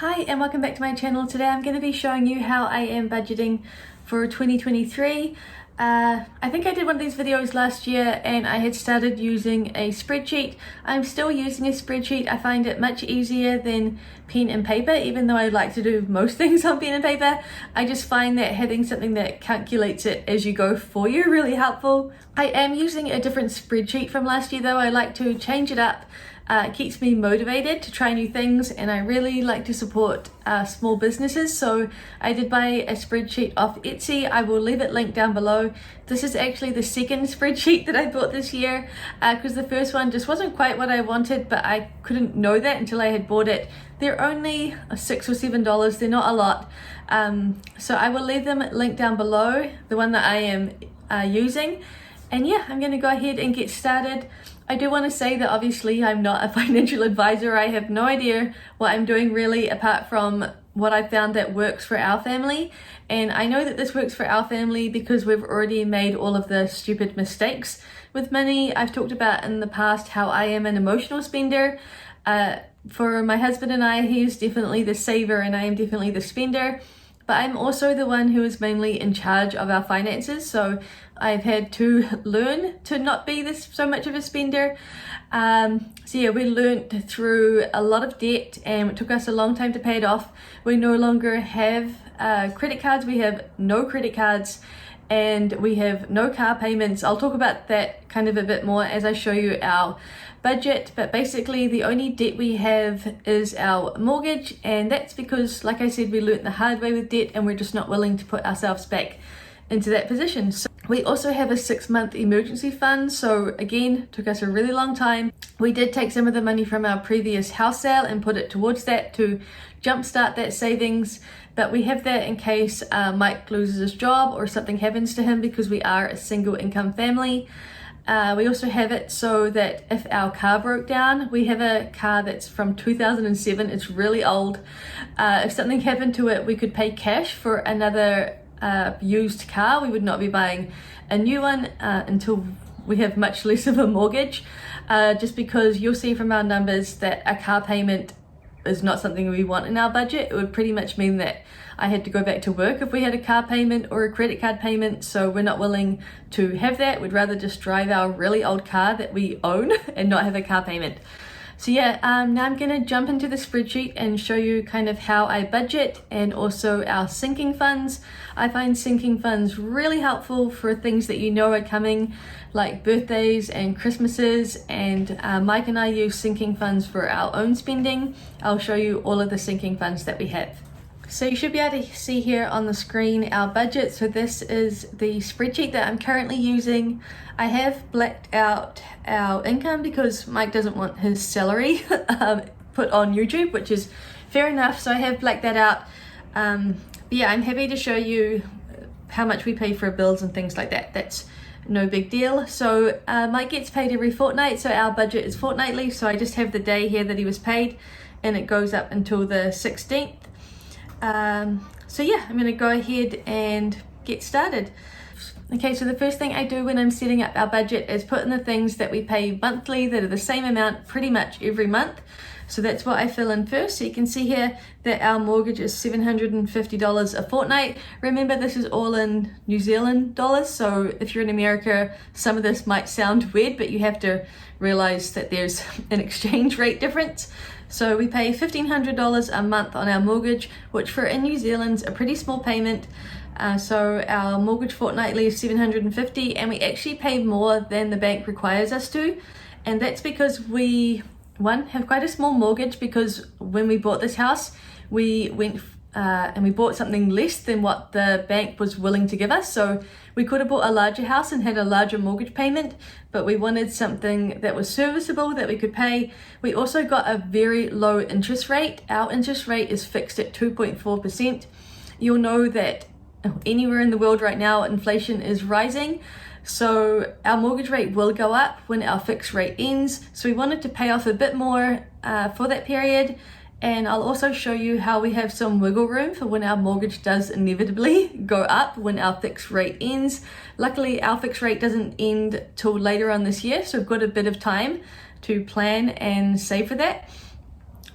Hi and welcome back to my channel. Today I'm going to be showing you how I am budgeting for 2023. I think I did one of these videos last year and I had started using a spreadsheet. I'm still using a spreadsheet. I find it much easier than pen and paper, even though I like to do most things on pen and paper. I just find that having something that calculates it as you go for you really helpful. I am using a different spreadsheet from last year though. I like to change it up. It keeps me motivated to try new things, and I really like to support small businesses, so I did buy a spreadsheet off Etsy. I will leave it linked down below. This is actually the second spreadsheet that I bought this year because the first one just wasn't quite what I wanted, but I couldn't know that until I had bought it. They're only $6 or $7, they're not a lot, so I will leave them linked down below, the one that I am using. And yeah, I'm going to go ahead and get started. I do want to say that obviously I'm not a financial advisor. I have no idea what I'm doing really, apart from what I found that works for our family. And I know that this works for our family because we've already made all of the stupid mistakes with money. I've talked about in the past how I am an emotional spender. For my husband and I, he's definitely the saver and I am definitely the spender. But I'm also the one who is mainly in charge of our finances, so I've had to learn to not be so much of a spender. So yeah, we learned through a lot of debt and it took us a long time to pay it off. We no longer have credit cards, we have no credit cards, and we have no car payments. I'll talk about that kind of a bit more as I show you our budget, but basically the only debt we have is our mortgage, and that's because, like I said, we learnt the hard way with debt and we're just not willing to put ourselves back into that position. So we also have a 6-month emergency fund, so again, took us a really long time. We did take some of the money from our previous house sale and put it towards that to jumpstart that savings, but we have that in case Mike loses his job or something happens to him, because we are a single income family. We also have it so that if our car broke down, we have a car that's from 2007, it's really old. If something happened to it, we could pay cash for another used car. We would not be buying a new one until we have much less of a mortgage, just because you'll see from our numbers that a car payment is not something we want in our budget. It would pretty much mean that I had to go back to work if we had a car payment or a credit card payment, so we're not willing to have that. We'd rather just drive our really old car that we own and not have a car payment. So yeah, now I'm gonna jump into the spreadsheet and show you kind of how I budget and also our sinking funds. I find sinking funds really helpful for things that you know are coming, like birthdays and Christmases, and Mike and I use sinking funds for our own spending. I'll show you all of the sinking funds that we have. So you should be able to see here on the screen our budget. So this is the spreadsheet that I'm currently using. I have blacked out our income because Mike doesn't want his salary put on YouTube, which is fair enough. So I have blacked that out. But yeah, I'm happy to show you how much we pay for bills and things like that. That's no big deal. So Mike gets paid every fortnight, so our budget is fortnightly. So I just have the day here that he was paid, and it goes up until the 16th. So yeah, I'm going to go ahead and get started. Okay, so the first thing I do when I'm setting up our budget is put in the things that we pay monthly that are the same amount pretty much every month. So that's what I fill in first. So you can see here that our mortgage is $750 a fortnight. Remember, this is all in New Zealand dollars. So if you're in America, some of this might sound weird, but you have to realize that there's an exchange rate difference. So we pay $1,500 a month on our mortgage, which for in New Zealand's a pretty small payment. So our mortgage fortnightly is $750, and we actually pay more than the bank requires us to. And that's because we, one, have quite a small mortgage, because when we bought this house, we went and we bought something less than what the bank was willing to give us. So we could have bought a larger house and had a larger mortgage payment, but we wanted something that was serviceable, that we could pay. We also got a very low interest rate. Our interest rate is fixed at 2.4%. You'll know that anywhere in the world right now, inflation is rising. So our mortgage rate will go up when our fixed rate ends. So we wanted to pay off a bit more for that period. And I'll also show you how we have some wiggle room for when our mortgage does inevitably go up when our fixed rate ends. Luckily, our fixed rate doesn't end till later on this year, so we've got a bit of time to plan and save for that.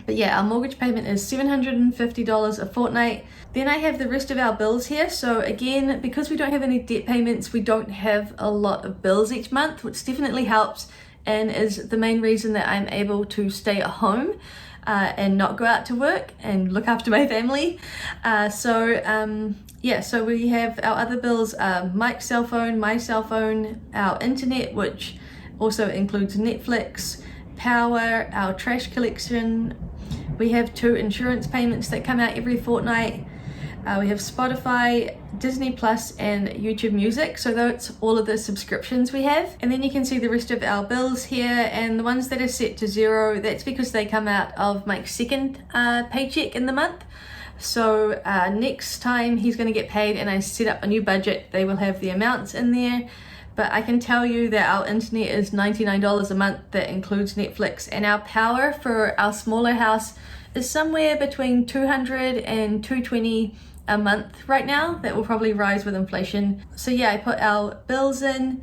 But yeah, our mortgage payment is $750 a fortnight. Then I have the rest of our bills here. So again, because we don't have any debt payments, we don't have a lot of bills each month, which definitely helps and is the main reason that I'm able to stay at home and not go out to work and look after my family. Yeah, so we have our other bills, Mike's cell phone, my cell phone, our internet, which also includes Netflix, power, our trash collection. We have 2 insurance payments that come out every fortnight. We have Spotify, Disney Plus, and YouTube Music. So that's all of the subscriptions we have. And then you can see the rest of our bills here, and the ones that are set to 0, that's because they come out of Mike's second paycheck in the month. So next time he's going to get paid and I set up a new budget, they will have the amounts in there. But I can tell you that our internet is $99 a month. That includes Netflix, and our power for our smaller house is somewhere between $200 and $220 a month right now. That will probably rise with inflation. So yeah, I put our bills in,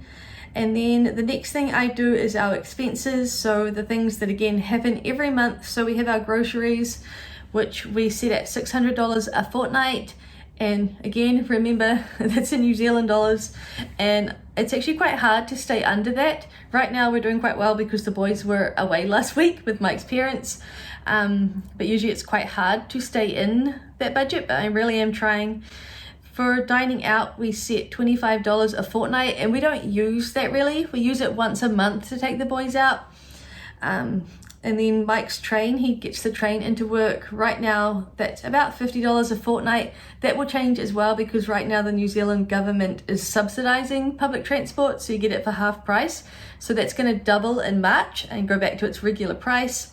and then the next thing I do is our expenses. So the things that again happen every month. So we have our groceries, which we set at $600 a fortnight. And again, remember, that's in New Zealand dollars, and it's actually quite hard to stay under that. Right now we're doing quite well because the boys were away last week with Mike's parents, but usually it's quite hard to stay in that budget, but I really am trying. For dining out, we set $25 a fortnight, and we don't use that really. We use it once a month to take the boys out. And then Mike's train, he gets the train into work. Right now, that's about $50 a fortnight. That will change as well because right now the New Zealand government is subsidizing public transport, so you get it for half price. So that's going to double in March and go back to its regular price.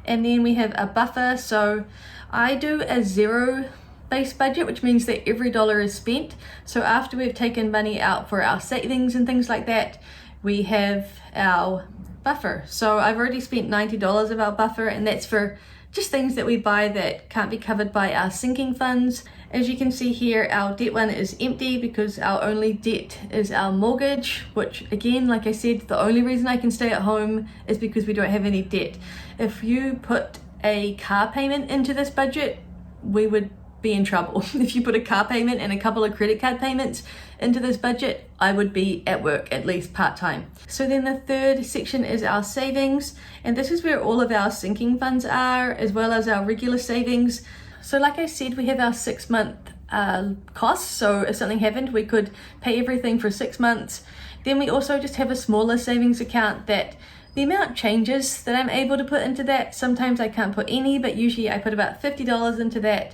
And then we have a buffer. So I do a zero-based budget, which means that every dollar is spent. So after we've taken money out for our savings and things like that, we have our buffer. So I've already spent $90 of our buffer, and that's for just things that we buy that can't be covered by our sinking funds. As you can see here, our debt one is empty because our only debt is our mortgage, which again, like I said, the only reason I can stay at home is because we don't have any debt. If you put a car payment into this budget, we would be in trouble. If you put a car payment and a couple of credit card payments into this budget, I would be at work at least part-time. So then the third section is our savings, and this is where all of our sinking funds are, as well as our regular savings. So like I said, we have our 6-month costs, so if something happened, we could pay everything for 6 months. Then we also just have a smaller savings account that the amount changes that I'm able to put into that. Sometimes I can't put any, but usually I put about $50 into that.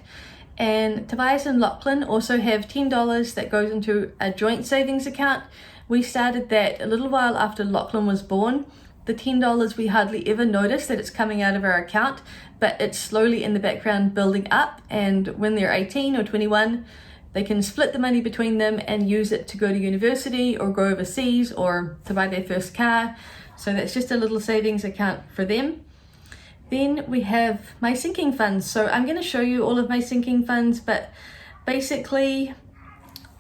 And Tobias and Lachlan also have $10 that goes into a joint savings account. We started that a little while after Lachlan was born. The $10, we hardly ever notice that it's coming out of our account, but it's slowly in the background building up, and when they're 18 or 21, they can split the money between them and use it to go to university or go overseas or to buy their first car. So that's just a little savings account for them. Then we have my sinking funds. So I'm going to show you all of my sinking funds, but basically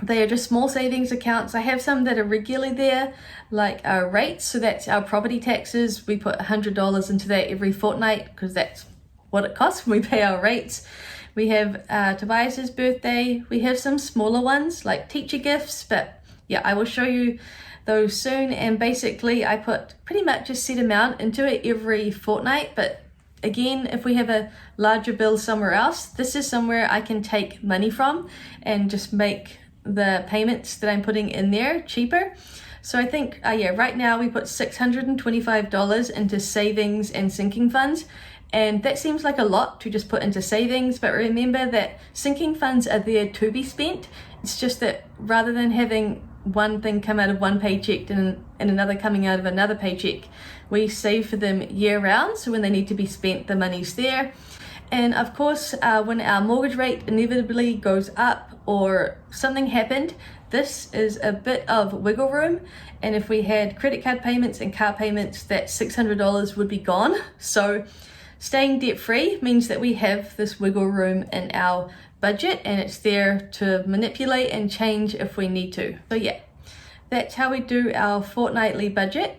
they are just small savings accounts. I have some that are regularly there, like our rates. So that's our property taxes. We put $100 into that every fortnight because that's what it costs when we pay our rates. We have Tobias's birthday. We have some smaller ones like teacher gifts, but yeah, I will show you those soon. And basically I put pretty much a set amount into it every fortnight, but again, if we have a larger bill somewhere else, this is somewhere I can take money from and just make the payments that I'm putting in there cheaper. So I think, right now we put $625 into savings and sinking funds. And that seems like a lot to just put into savings, but remember that sinking funds are there to be spent. It's just that rather than having one thing come out of one paycheck and another coming out of another paycheck, we save for them year round, so when they need to be spent, the money's there. And of course, when our mortgage rate inevitably goes up or something happened, this is a bit of wiggle room. And if we had credit card payments and car payments, that $600 would be gone. So staying debt-free means that we have this wiggle room in our budget, and it's there to manipulate and change if we need to. So yeah, that's how we do our fortnightly budget.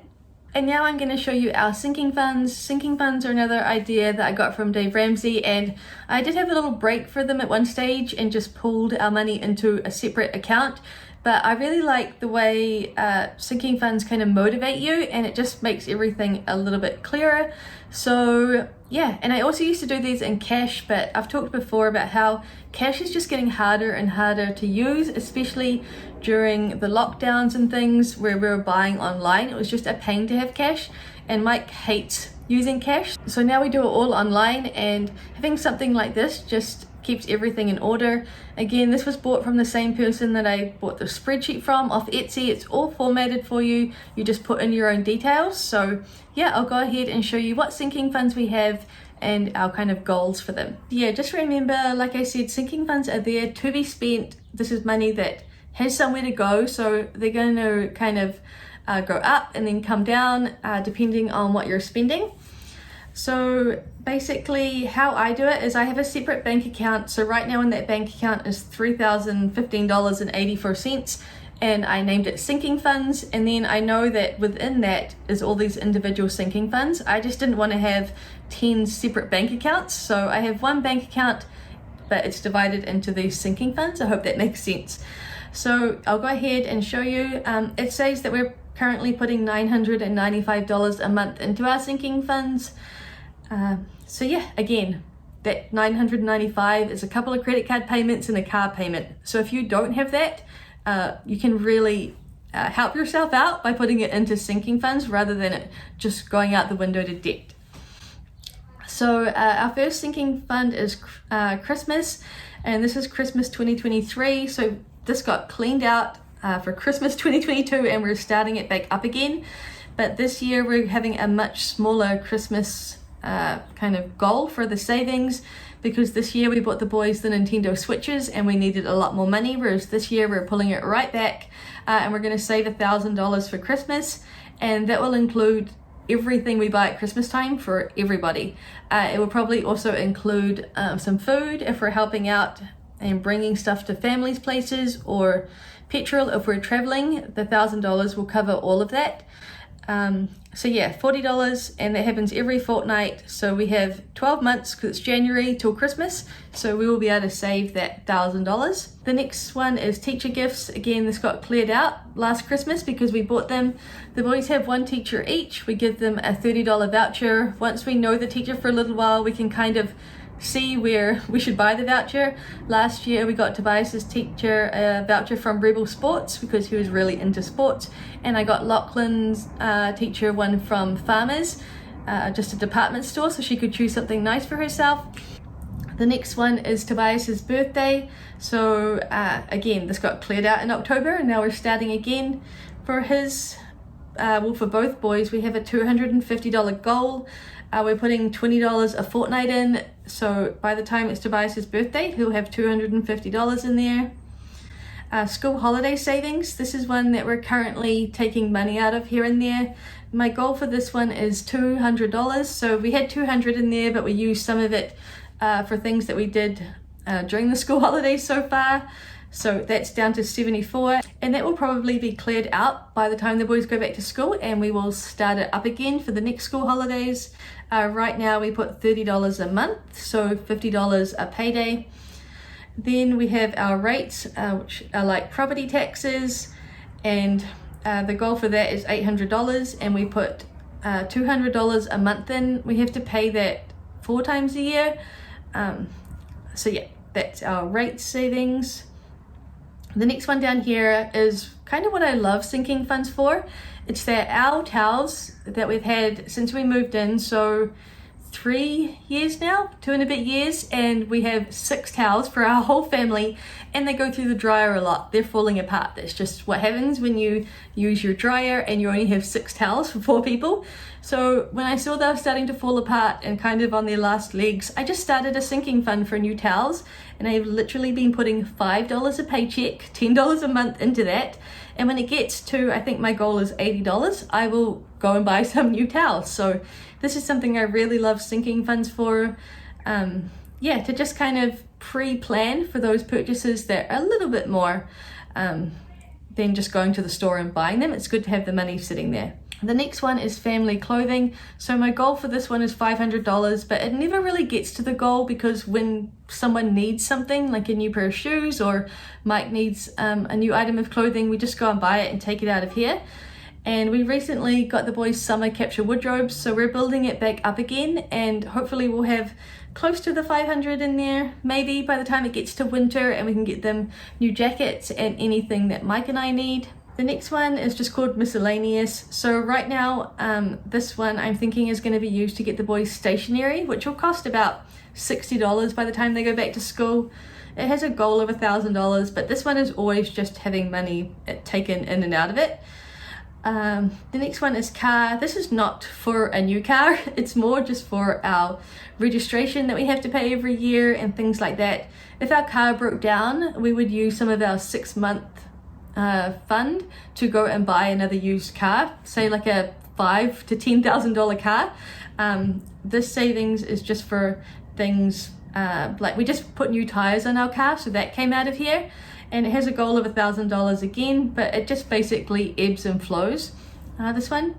And now I'm going to show you our sinking funds. Sinking funds are another idea that I got from Dave Ramsey, and I did have a little break for them at one stage and just pulled our money into a separate account. But I really like the way sinking funds kind of motivate you, and it just makes everything a little bit clearer. So yeah, and I also used to do these in cash, but I've talked before about how cash is just getting harder and harder to use, especially during the lockdowns and things where we were buying online. It was just a pain to have cash, and Mike hates using cash. So now we do it all online, and having something like this just keeps everything in order. Again, this was bought from the same person that I bought the spreadsheet from off Etsy. It's all formatted for you. You just put in your own details. So yeah, I'll go ahead and show you what sinking funds we have and our kind of goals for them. Yeah, just remember, like I said, sinking funds are there to be spent. This is money that has somewhere to go, so they're going to kind of go up and then come down depending on what you're spending. So basically how I do it is I have a separate bank account. So right now in that bank account is $3,015.84, and I named it sinking funds. And then I know that within that is all these individual sinking funds. I just didn't want to have 10 separate bank accounts. So I have one bank account, but it's divided into these sinking funds. I hope that makes sense. So I'll go ahead and show you. It says that we're currently putting $995 a month into our sinking funds. So yeah, again, that $995 is a couple of credit card payments and a car payment. So if you don't have that, you can really help yourself out by putting it into sinking funds rather than it just going out the window to debt. So our first sinking fund is Christmas, and this is Christmas 2023. So this got cleaned out for Christmas 2022, and we're starting it back up again. But this year we're having a much smaller Christmas kind of goal for the savings, because this year we bought the boys the Nintendo Switches and we needed a lot more money, whereas this year we're pulling it right back, and we're going to save $1,000 for Christmas, and that will include everything we buy at Christmas time for everybody. It will probably also include some food if we're helping out and bringing stuff to families' places, or petrol if we're traveling. The $1,000 will cover all of that. So yeah, $40, and that happens every fortnight. So we have 12 months because it's January till Christmas. So we will be able to save that $1,000. The next one is teacher gifts. Again, this got cleared out last Christmas because we bought them. The boys have one teacher each. We give them a $30 voucher. Once we know the teacher for a little while, we can kind of see where we should buy the voucher. Last year we got Tobias's teacher a voucher from Rebel Sports because he was really into sports, and I got Lachlan's teacher one from Farmers, just a department store, so she could choose something nice for herself. The next one is Tobias's birthday. So again, this got cleared out in October, and now we're starting again for his for both boys. We have a $250 goal. We're putting $20 a fortnight in, so by the time it's Tobias's birthday, he'll have $250 in there. School holiday savings. This is one that we're currently taking money out of here and there. My goal for this one is $200. So we had $200 in there, but we used some of it for things that we did during the school holidays so far. So that's down to $74, and that will probably be cleared out by the time the boys go back to school, and we will start it up again for the next school holidays. Right now we put $30 a month, so $50 a payday. Then we have our rates, which are like property taxes, and the goal for that is $800, and we put $200 a month in. We have to pay that 4 times a year. So yeah, that's our rate savings. The next one down here is kind of what I love sinking funds for. It's that our towels that we've had since we moved in, so 3 years now, 2 and a bit years, and we have 6 towels for our whole family, and they go through the dryer a lot. They're falling apart. That's just what happens when you use your dryer and you only have 6 towels for 4 people. So when I saw they were starting to fall apart and kind of on their last legs, I just started a sinking fund for new towels, and I've literally been putting $5 a paycheck, $10 a month into that. And when it gets to, I think my goal is $80, I will go and buy some new towels. So this is something I really love sinking funds for. Yeah, to just kind of pre-plan for those purchases that are a little bit more than just going to the store and buying them. It's good to have the money sitting there. The next one is family clothing. So my goal for this one is $500, but it never really gets to the goal because when someone needs something like a new pair of shoes or Mike needs a new item of clothing, we just go and buy it and take it out of here. And we recently got the boys' summer capsule wardrobes, so we're building it back up again, and hopefully we'll have close to the 500 in there, maybe by the time it gets to winter, and we can get them new jackets and anything that Mike and I need. The next one is just called miscellaneous. So right now, this one I'm thinking is going to be used to get the boys stationery, which will cost about $60 by the time they go back to school. It has a goal of $1,000, but this one is always just having money taken in and out of it. The next one is car. This is not for a new car, it's more just for our registration that we have to pay every year and things like that. If our car broke down, we would use some of our 6-month fund to go and buy another used car, say like a $5,000 to $10,000 car. This savings is just for things like we just put new tires on our car, so that came out of here, and it has a goal of $1,000 again, but it just basically ebbs and flows. This one.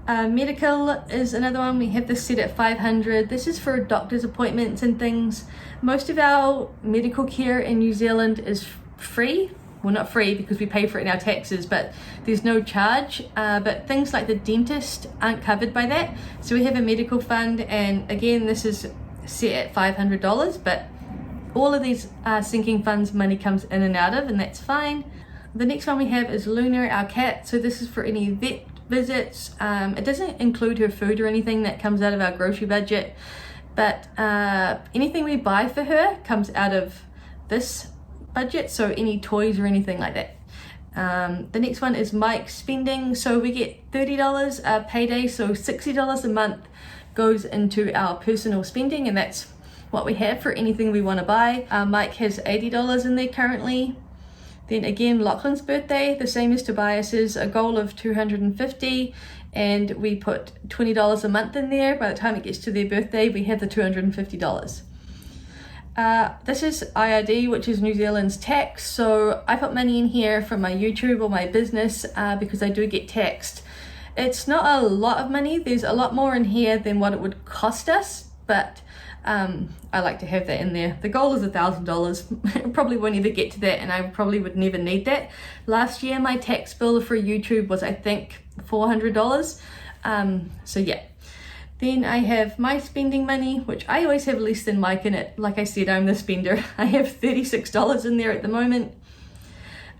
Medical is another one. We have this set at $500. This is for doctor's appointments and things. Most of our medical care in New Zealand is free. Well, not free because we pay for it in our taxes, but there's no charge. But things like the dentist aren't covered by that. So we have a medical fund, and again, this is set at $500, but all of these sinking funds money comes in and out of, and that's fine. The next one we have is Luna, our cat. So this is for any vet visits. It doesn't include her food or anything, that comes out of our grocery budget, but anything we buy for her comes out of this budget, so any toys or anything like that. The next one is Mike's spending. So we get $30 payday, so $60 a month goes into our personal spending, and that's what we have for anything we want to buy. Mike has $80 in there currently. Then again, Lachlan's birthday, the same as Tobias's, a goal of $250, and we put $20 a month in there. By the time it gets to their birthday, we have the $250. This is IRD, which is New Zealand's tax. So I put money in here from my YouTube or my business because I do get taxed. It's not a lot of money. There's a lot more in here than what it would cost us, but I like to have that in there. The goal is $1,000. Probably won't ever get to that, and I probably would never need that. Last year, my tax bill for YouTube was, I think, $400. So yeah. Then I have my spending money, which I always have less than Mike in it. Like I said, I'm the spender. I have $36 in there at the moment.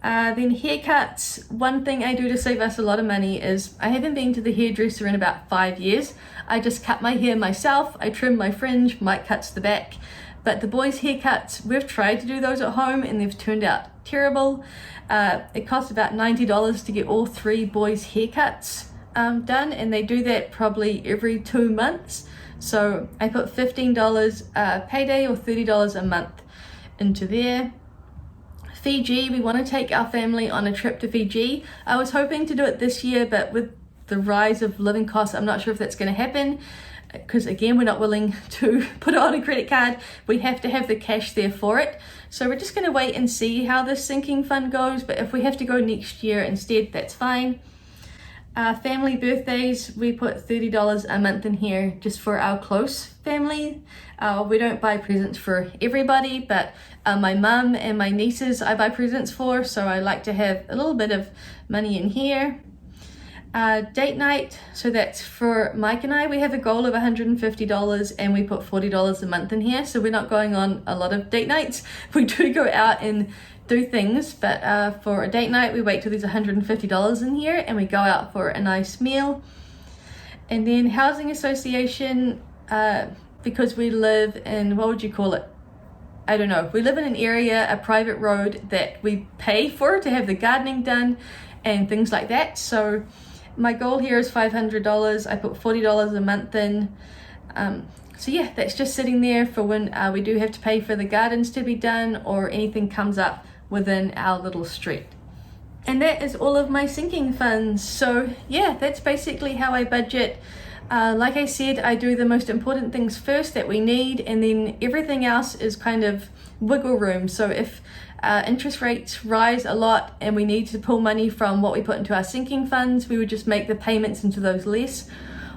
Then haircuts. One thing I do to save us a lot of money is I haven't been to the hairdresser in about 5 years. I just cut my hair myself. I trim my fringe, Mike cuts the back. But the boys' haircuts, we've tried to do those at home and they've turned out terrible. It costs about $90 to get all 3 boys' haircuts done, and they do that probably every 2 months. So I put $15 payday or $30 a month into there. Fiji, we want to take our family on a trip to Fiji. I was hoping to do it this year, but with the rise of living costs, I'm not sure if that's going to happen, because again, we're not willing to put it on a credit card. We have to have the cash there for it. So we're just going to wait and see how this sinking fund goes, but if we have to go next year instead, that's fine. Family birthdays, we put $30 a month in here just for our close family. We don't buy presents for everybody, but my mum and my nieces I buy presents for, so I like to have a little bit of money in here. Date night, so that's for Mike and I. We have a goal of $150 and we put $40 a month in here, so we're not going on a lot of date nights. We do go out and do things, but for a date night we wait till there's $150 in here and we go out for a nice meal. And then housing association, because we live in, what would you call it? I don't know. We live in an area, a private road that we pay for to have the gardening done and things like that. So my goal here is $500. I put $40 a month in. So yeah, that's just sitting there for when we do have to pay for the gardens to be done or anything comes up within our little street. And that is all of my sinking funds. So yeah, that's basically how I budget. Like I said, I do the most important things first that we need, and then everything else is kind of wiggle room. So if interest rates rise a lot and we need to pull money from what we put into our sinking funds, we would just make the payments into those less.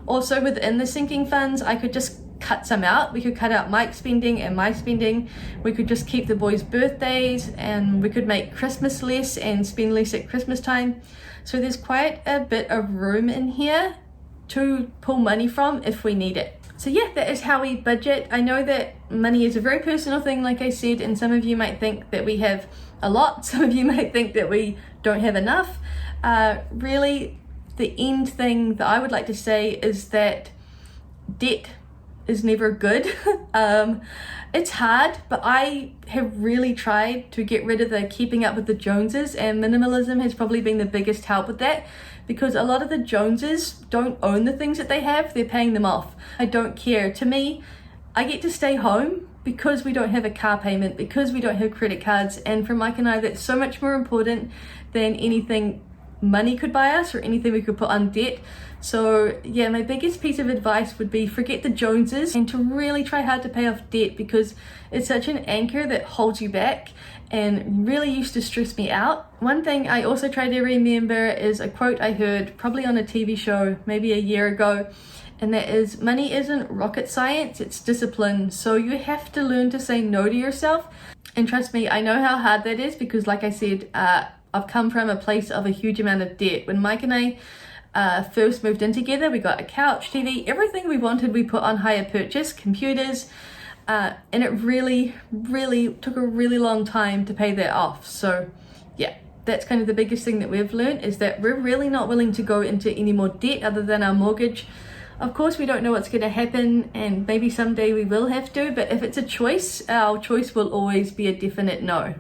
Also within the sinking funds, I could just cut some out. We could cut out Mike's spending and my spending. We could just keep the boys' birthdays, and we could make Christmas less and spend less at Christmas time. So there's quite a bit of room in here to pull money from if we need it. So yeah, that is how we budget. I know that money is a very personal thing, like I said, and some of you might think that we have a lot, some of you might think that we don't have enough. Really, the end thing that I would like to say is that debt is never good. It's hard, but I have really tried to get rid of the keeping up with the Joneses, and minimalism has probably been the biggest help with that, because a lot of the Joneses don't own the things that they have, they're paying them off. I don't care. To me, I get to stay home because we don't have a car payment, because we don't have credit cards, and for Mike and I, that's so much more important than anything money could buy us or anything we could put on debt. So yeah, my biggest piece of advice would be forget the Joneses and to really try hard to pay off debt, because it's such an anchor that holds you back and really used to stress me out. One thing I also try to remember is a quote I heard probably on a TV show maybe a year ago, and that is, money isn't rocket science, it's discipline. So you have to learn to say no to yourself. And trust me, I know how hard that is, because like I said, I've come from a place of a huge amount of debt. When Mike and I first moved in together, we got a couch, TV, everything we wanted we put on hire purchase, computers, and it really took a really long time to pay that off. So yeah, that's kind of the biggest thing that we've learned, is that we're really not willing to go into any more debt other than our mortgage. Of course, we don't know what's going to happen, and maybe someday we will have to, but if it's a choice, our choice will always be a definite no.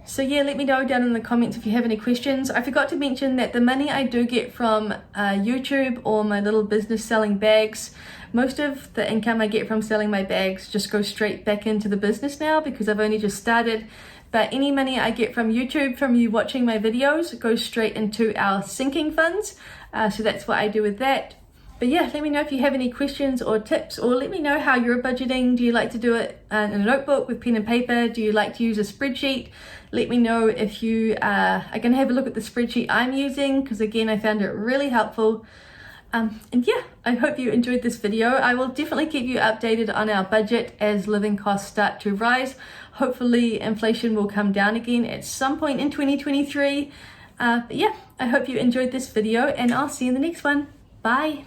So yeah, let me know down in the comments if you have any questions. I forgot to mention that the money I do get from YouTube or my little business selling bags, most of the income I get from selling my bags just goes straight back into the business now, because I've only just started. But any money I get from YouTube, from you watching my videos, goes straight into our sinking funds. So that's what I do with that. But yeah, let me know if you have any questions or tips, or let me know how you're budgeting. Do you like to do it in a notebook with pen and paper? Do you like to use a spreadsheet? Let me know if you are going to have a look at the spreadsheet I'm using, because again, I found it really helpful. And yeah, I hope you enjoyed this video. I will definitely keep you updated on our budget as living costs start to rise. Hopefully inflation will come down again at some point in 2023. But yeah, I hope you enjoyed this video, and I'll see you in the next one. Bye.